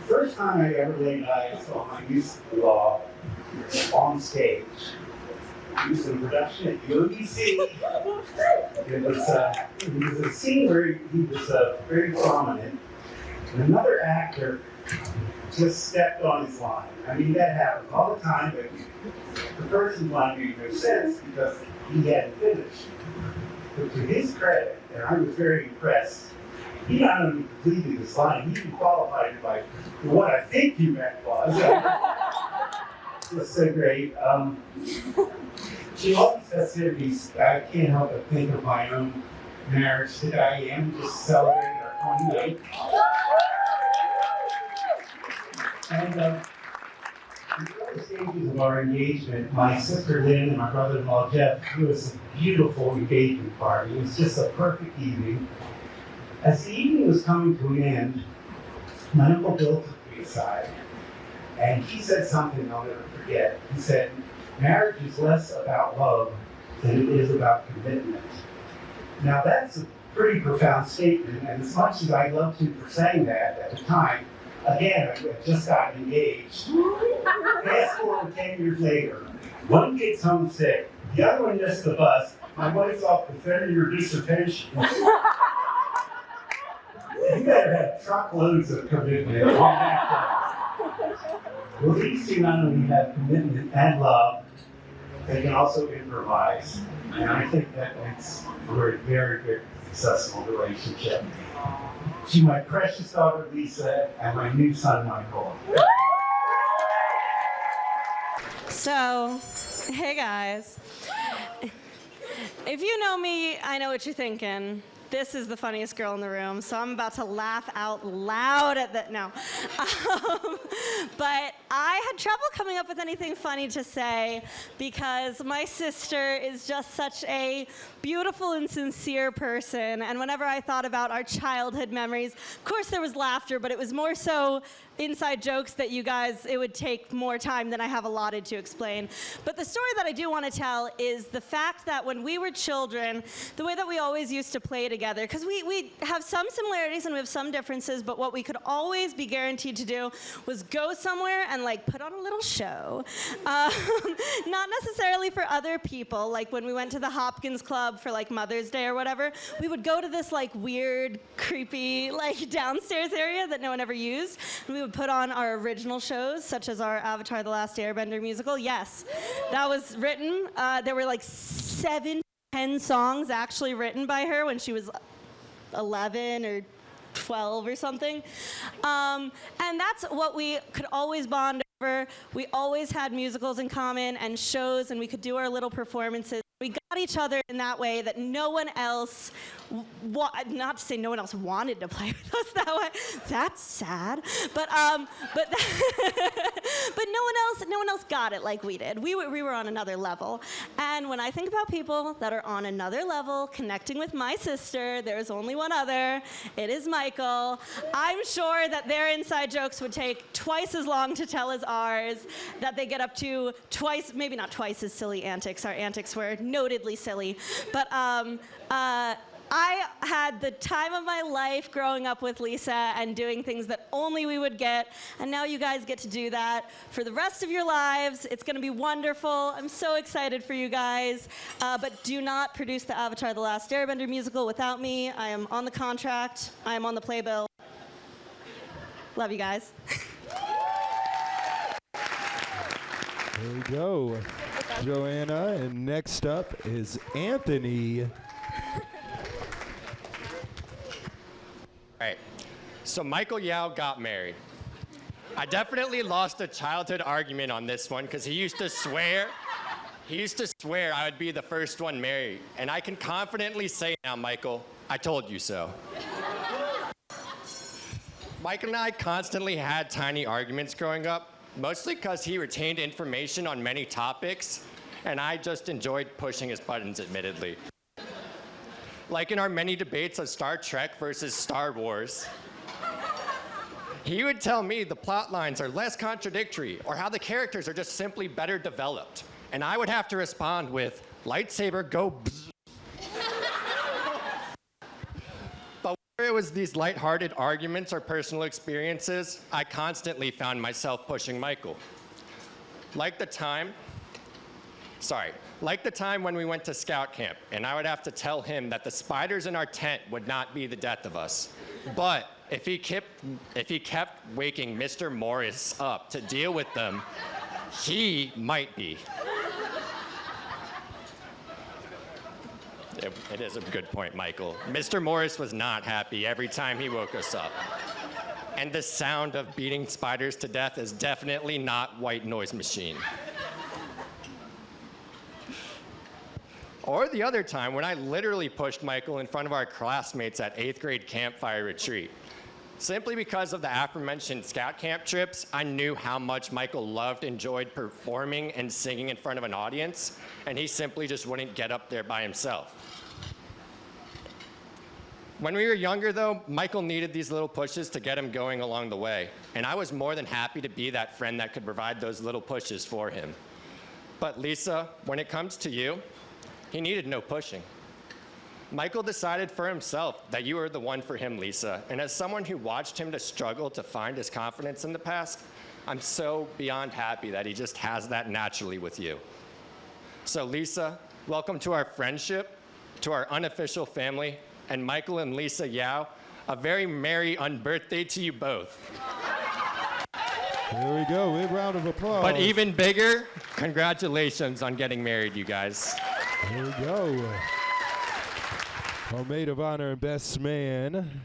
First time I ever laid eyes on my youth-in-law on stage. He was in production at UBC. It was a scene where he was very prominent, and another actor just stepped on his line. I mean, that happens all the time, but the person's line made no sense because he hadn't finished. But to his credit, and I was very impressed, he not only completed his line, he even qualified it by what I think he meant was. It was so great. She always says to me, I can't help but think of my own marriage that I am just celebrating our 28th. And in the early stages of our engagement, my sister Lynn and my brother-in-law Jeff threw us a beautiful engagement party. It was just a perfect evening. As the evening was coming to an end, my Uncle Bill took me aside, and he said something I'll never forget. He said, "Marriage is less about love than it is about commitment." Now that's a pretty profound statement, and as much as I loved him for saying that at the time, again, I had just gotten engaged. Fast forward 10 years later, one gets home sick, the other one missed the bus, my wife's off defending her dissertation. You better have truckloads of commitment on that day. Well, these two not only have commitment and love, they can also improvise. And I think that makes for a very, very successful relationship. To my precious daughter, Lisa, and my new son, Michael. So, hey guys. If you know me, I know what you're thinking. This is the funniest girl in the room, so I'm about to laugh out loud at that. No. But I had trouble coming up with anything funny to say because my sister is just such a beautiful and sincere person. And whenever I thought about our childhood memories, of course there was laughter, but it was more so inside jokes that you guys, it would take more time than I have allotted to explain. But the story that I do want to tell is the fact that when we were children, the way that we always used to play together, because we have some similarities and we have some differences, but what we could always be guaranteed to do was go somewhere and like put on a little show. Not necessarily for other people, like when we went to the Hopkins Club for like Mother's Day or whatever, we would go to this like weird, creepy, like downstairs area that no one ever used. And we would put on our original shows, such as our Avatar: The Last Airbender musical. Yes, that was written. There were like 7 to 10 songs actually written by her when she was 11 or 12 or something. And that's what we could always bond over. We always had musicals in common and shows, and we could do our little performances. We got each other in that way that no one else, not to say no one else wanted to play with us that way. That's sad. But but no one else got it like we did. We were on another level. And when I think about people that are on another level, connecting with my sister, there's only one other. It is Michael. I'm sure that their inside jokes would take twice as long to tell as ours. That they get up to twice, maybe not twice as silly antics. Our antics were notedly silly, but I had the time of my life growing up with Lisa and doing things that only we would get, and now you guys get to do that for the rest of your lives. It's going to be wonderful. I'm so excited for you guys, but do not produce the Avatar: The Last Airbender musical without me. I am on the contract. I am on the playbill. Love you guys. There we go, Joanna, and next up is Anthony. All right, so Michael Yao got married. I definitely lost a childhood argument on this one because he used to swear I would be the first one married. And I can confidently say now, Michael, I told you so. Michael and I constantly had tiny arguments growing up, mostly because he retained information on many topics, and I just enjoyed pushing his buttons, admittedly. Like in our many debates of Star Trek versus Star Wars. He would tell me the plot lines are less contradictory, or how the characters are just simply better developed. And I would have to respond with, lightsaber, go bzz. But whether it it was these lighthearted arguments or personal experiences, I constantly found myself pushing Michael. Like the time when we went to scout camp, and I would have to tell him that the spiders in our tent would not be the death of us. But if he kept waking Mr. Morris up to deal with them, he might be. It is a good point, Michael. Mr. Morris was not happy every time he woke us up. And the sound of beating spiders to death is definitely not white noise machine. Or the other time when I literally pushed Michael in front of our classmates at 8th grade campfire retreat. Simply because of the aforementioned scout camp trips, I knew how much Michael enjoyed performing and singing in front of an audience, and he simply just wouldn't get up there by himself. When we were younger, though, Michael needed these little pushes to get him going along the way, and I was more than happy to be that friend that could provide those little pushes for him. But Lisa, when it comes to you, he needed no pushing. Michael decided for himself that you were the one for him, Lisa. And as someone who watched him to struggle to find his confidence in the past, I'm so beyond happy that he just has that naturally with you. So Lisa, welcome to our friendship, to our unofficial family, and Michael and Lisa Yao, a very merry unbirthday to you both. There we go. Big round of applause. But even bigger, congratulations on getting married, you guys. There we go. Our maid of honor and best man.